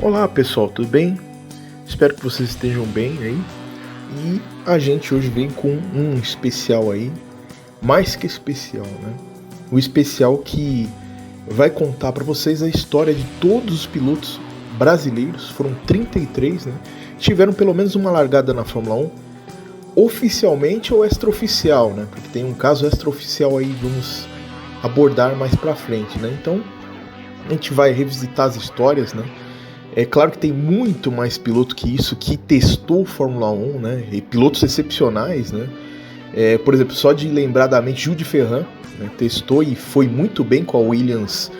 Olá pessoal, tudo bem? Espero que vocês estejam bem aí. E a gente hoje vem com um especial aí, mais que especial, né? O especial que vai contar para vocês a história de todos os pilotos brasileiros, foram 33, né? Tiveram pelo menos uma largada na Fórmula 1, oficialmente ou extraoficial, né? Porque tem um caso extraoficial aí, vamos abordar mais pra frente, né? Então, a gente vai revisitar as histórias, né? É claro que tem muito mais piloto que isso que testou Fórmula 1, né? E pilotos excepcionais, né? Por exemplo, só de lembrar da mente, Jules Ferrand, né? Testou e foi muito bem com a Williams,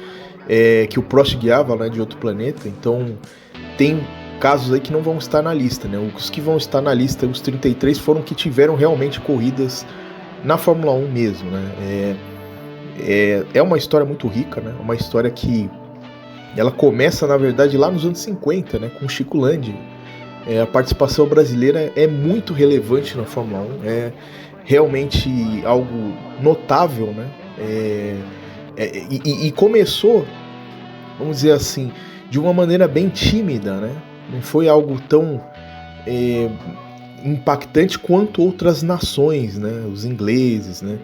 que o Prost guiava, né? De outro planeta. Então tem casos aí que não vão estar na lista, né? Os que vão estar na lista, os 33, foram que tiveram realmente corridas na Fórmula 1 mesmo, né? É uma história muito rica, né? Uma história que ela começa, na verdade, lá nos anos 50, né, com o Chico Landi. A participação brasileira é muito relevante na Fórmula 1, é realmente algo notável, né? E começou, vamos dizer assim, de uma maneira bem tímida, né? Não foi algo tão impactante quanto outras nações, né? Os ingleses, né?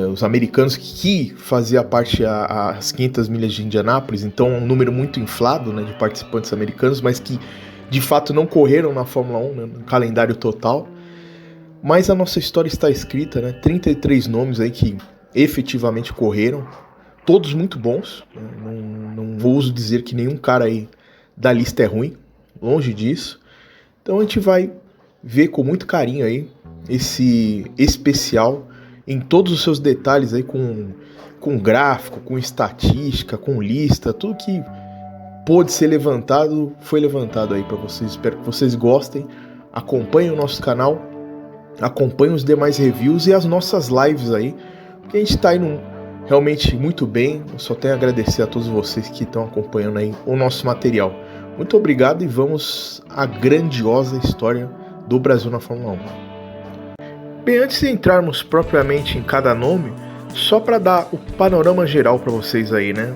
Os americanos, que fazia parte às 500 milhas de Indianápolis, então um número muito inflado, né, de participantes americanos, mas que de fato não correram na Fórmula 1, né, no calendário total. Mas a nossa história está escrita, né, 33 nomes aí que efetivamente correram, todos muito bons, né, não vou ouso dizer que nenhum cara aí da lista é ruim, longe disso. Então a gente vai ver com muito carinho aí esse especial em todos os seus detalhes aí, com gráfico, com estatística, com lista, tudo que pôde ser levantado, foi levantado aí para vocês. Espero que vocês gostem, acompanhem o nosso canal, acompanhem os demais reviews e as nossas lives aí, porque a gente tá indo realmente muito bem. Eu só tenho a agradecer a todos vocês que estão acompanhando aí o nosso material. Muito obrigado e vamos à grandiosa história do Brasil na Fórmula 1. Bem, antes de entrarmos propriamente em cada nome, só para dar o panorama geral para vocês aí, né?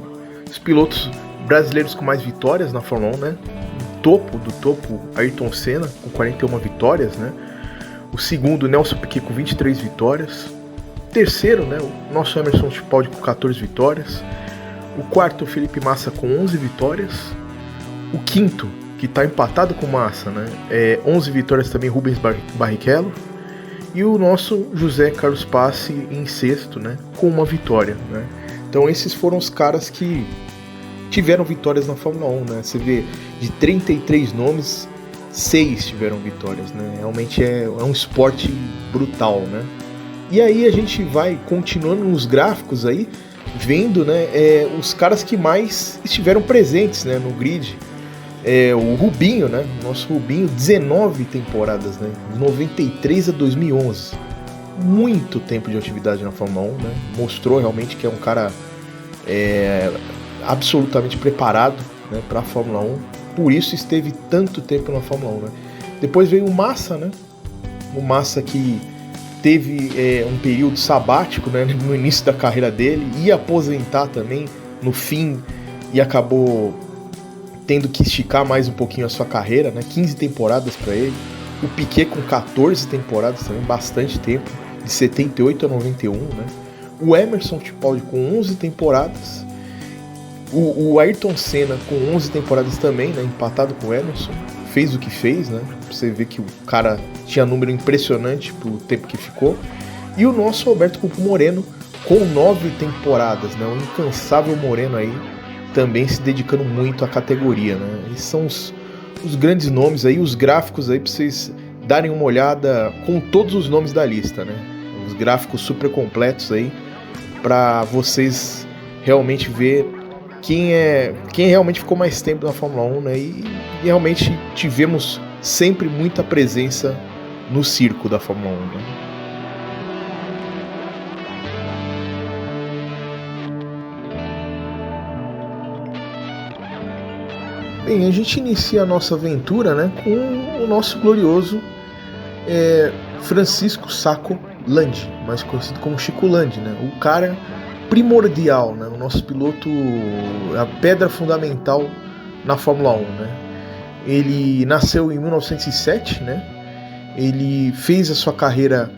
Os pilotos brasileiros com mais vitórias na Fórmula 1, né? No topo do topo, Ayrton Senna com 41 vitórias, né? O segundo, Nelson Piquet com 23 vitórias. O terceiro, né? O nosso Emerson Fittipaldi com 14 vitórias. O quarto, Felipe Massa com 11 vitórias. O quinto, que está empatado com Massa, né? 11 vitórias também, Rubens Barrichello. E o nosso José Carlos Passe em sexto, né, com uma vitória, né? Então esses foram os caras que tiveram vitórias na Fórmula 1, né? Você vê, de 33 nomes, 6 tiveram vitórias, né? Realmente é um esporte brutal, né? E aí a gente vai continuando nos gráficos aí, vendo, né, os caras que mais estiveram presentes, né, no grid. O Rubinho, né? Nosso Rubinho, 19 temporadas, né? De 93 a 2011. Muito tempo de atividade na Fórmula 1, né? Mostrou realmente que é um cara absolutamente preparado, né, para a Fórmula 1. Por isso esteve tanto tempo na Fórmula 1, né? Depois veio o Massa, né? O Massa que teve um período sabático, né, no início da carreira dele, ia aposentar também no fim e acabou tendo que esticar mais um pouquinho a sua carreira, né? 15 temporadas para ele. O Piquet com 14 temporadas também, bastante tempo, de 78 a 91, né? O Emerson Fittipaldi com 11 temporadas. O Ayrton Senna com 11 temporadas também, né? Empatado com o Emerson. Fez o que fez, né? Você vê que o cara tinha número impressionante pro tempo que ficou. E o nosso Alberto Cuco Moreno com 9 temporadas, né? O incansável Moreno aí, também se dedicando muito à categoria, né? Esses são os grandes nomes aí, os gráficos aí para vocês darem uma olhada com todos os nomes da lista, né? Os gráficos super completos aí para vocês realmente ver quem realmente ficou mais tempo na Fórmula 1, né? E realmente tivemos sempre muita presença no circo da Fórmula 1, né? Bem, a gente inicia a nossa aventura, né, com o nosso glorioso Francisco Sacco Landi, mais conhecido como Chico Landi, né? O cara primordial, né? O nosso piloto, a pedra fundamental na Fórmula 1, né? Ele nasceu em 1907, né? Ele fez a sua carreira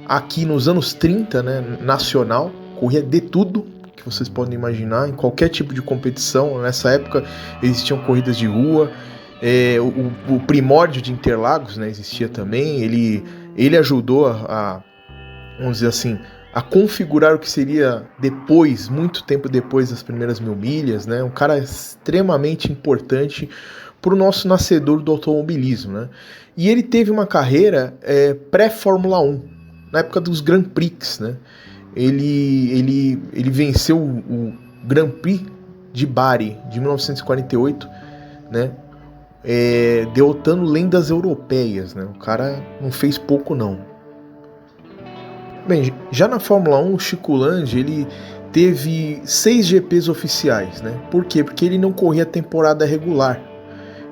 aqui nos anos 30, né? Nacional, corria de tudo que vocês podem imaginar, em qualquer tipo de competição. Nessa época existiam corridas de rua, o primórdio de Interlagos, né? Existia também. Ele ajudou vamos dizer assim, a configurar o que seria depois, muito tempo depois das primeiras 1000 milhas, né? Um cara extremamente importante para o nosso nascedor do automobilismo, né? E ele teve uma carreira pré-Fórmula 1, na época dos Grand Prix, né? Ele venceu o Grand Prix de Bari, de 1948, né? Derrotando lendas europeias, né? O cara não fez pouco, não. Bem, já na Fórmula 1, o Chico Landi, ele teve 6 GPs oficiais, né? Por quê? Porque ele não corria a temporada regular.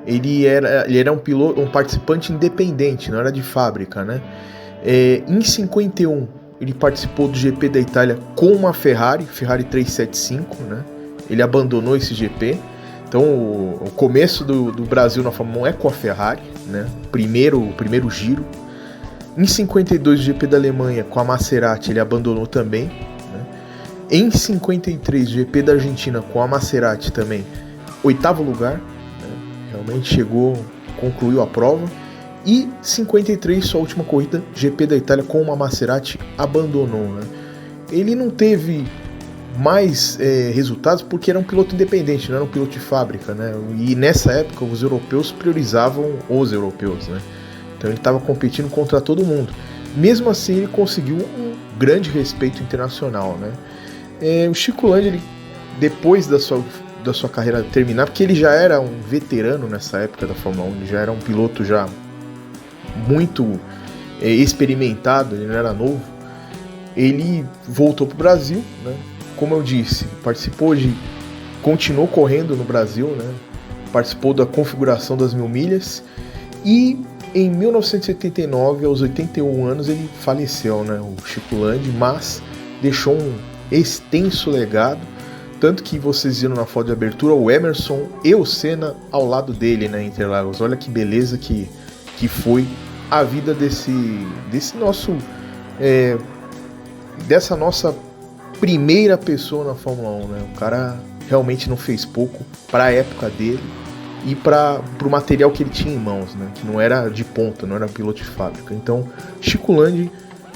Ele era um participante independente, não era de fábrica, né? Em 51, ele participou do GP da Itália com uma Ferrari 375, né? Ele abandonou esse GP. Então, o começo do Brasil na Fórmula 1 é com a Ferrari, né? O primeiro giro. Em 52, o GP da Alemanha com a Maserati, ele abandonou também, né? Em 53, o GP da Argentina com a Maserati também, 8º lugar, né? Realmente concluiu a prova. E 53, sua última corrida, GP da Itália com uma Maserati, abandonou, né? Ele não teve mais resultados porque era um piloto independente, não era um piloto de fábrica, né? E nessa época os europeus priorizavam os europeus, né? Então ele estava competindo contra todo mundo. Mesmo assim, ele conseguiu um grande respeito internacional, né? O Chico Landi, ele, depois da sua carreira terminar, porque ele já era um veterano nessa época da Fórmula 1, ele já era um piloto já muito experimentado, ele não era novo, ele voltou para o Brasil, né? Como eu disse, continuou correndo no Brasil, né? Participou da configuração das 1000 milhas e em 1979, aos 81 anos, ele faleceu, né, o Chico Landi, mas deixou um extenso legado, tanto que vocês viram na foto de abertura o Emerson e o Senna ao lado dele, né, em Interlagos. Olha que beleza que foi a vida dessa nossa primeira pessoa na Fórmula 1, né? O cara realmente não fez pouco para a época dele e para o material que ele tinha em mãos, né? Que não era de ponta, não era piloto de fábrica. Então, Chico Landi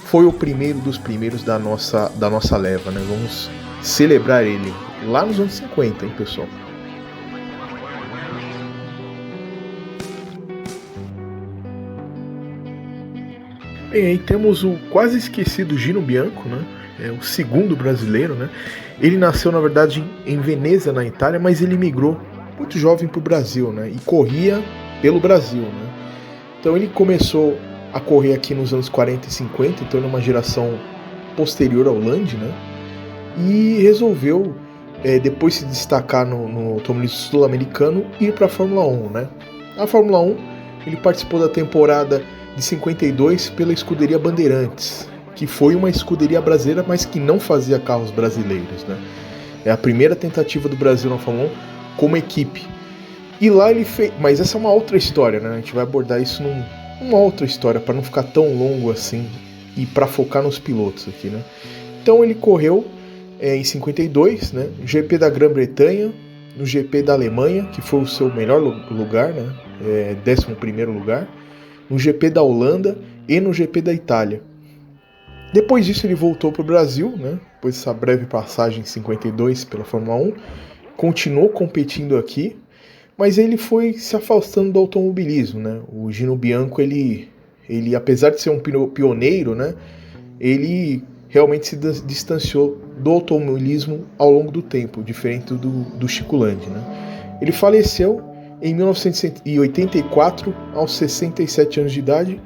foi o primeiro dos primeiros da nossa leva, né? Vamos celebrar ele lá nos anos 50, hein, pessoal? Bem, aí temos o quase esquecido Gino Bianco, né? O segundo brasileiro, né? Ele nasceu, na verdade, em Veneza, na Itália, mas ele migrou muito jovem para o Brasil, né? E corria pelo Brasil, né? Então ele começou a correr aqui nos anos 40 e 50, então numa geração posterior ao Landi, né? E resolveu, depois se destacar no automobilismo sul-americano, ir para a Fórmula 1, né? Na Fórmula 1, ele participou da temporada de 52 pela escuderia Bandeirantes, que foi uma escuderia brasileira, mas que não fazia carros brasileiros, né? É a primeira tentativa do Brasil na Fórmula 1 como equipe. E lá ele fez... Mas essa é uma outra história, né? A gente vai abordar isso numa outra história, para não ficar tão longo assim e para focar nos pilotos aqui, né? Então ele correu em 52, né? No GP da Grã-Bretanha, no GP da Alemanha, que foi o seu melhor lugar, né? 11º lugar, no GP da Holanda e no GP da Itália. Depois disso ele voltou para o Brasil, né? Depois dessa breve passagem em 52 pela Fórmula 1, continuou competindo aqui, mas ele foi se afastando do automobilismo, né? O Gino Bianco, ele apesar de ser um pioneiro, né? Ele realmente se distanciou do automobilismo ao longo do tempo, diferente do Chico Landi, né? Ele faleceu em 1984, aos 67 anos de idade,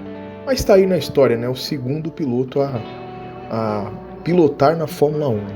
mas está aí na história, né? O segundo piloto a pilotar na Fórmula 1, né?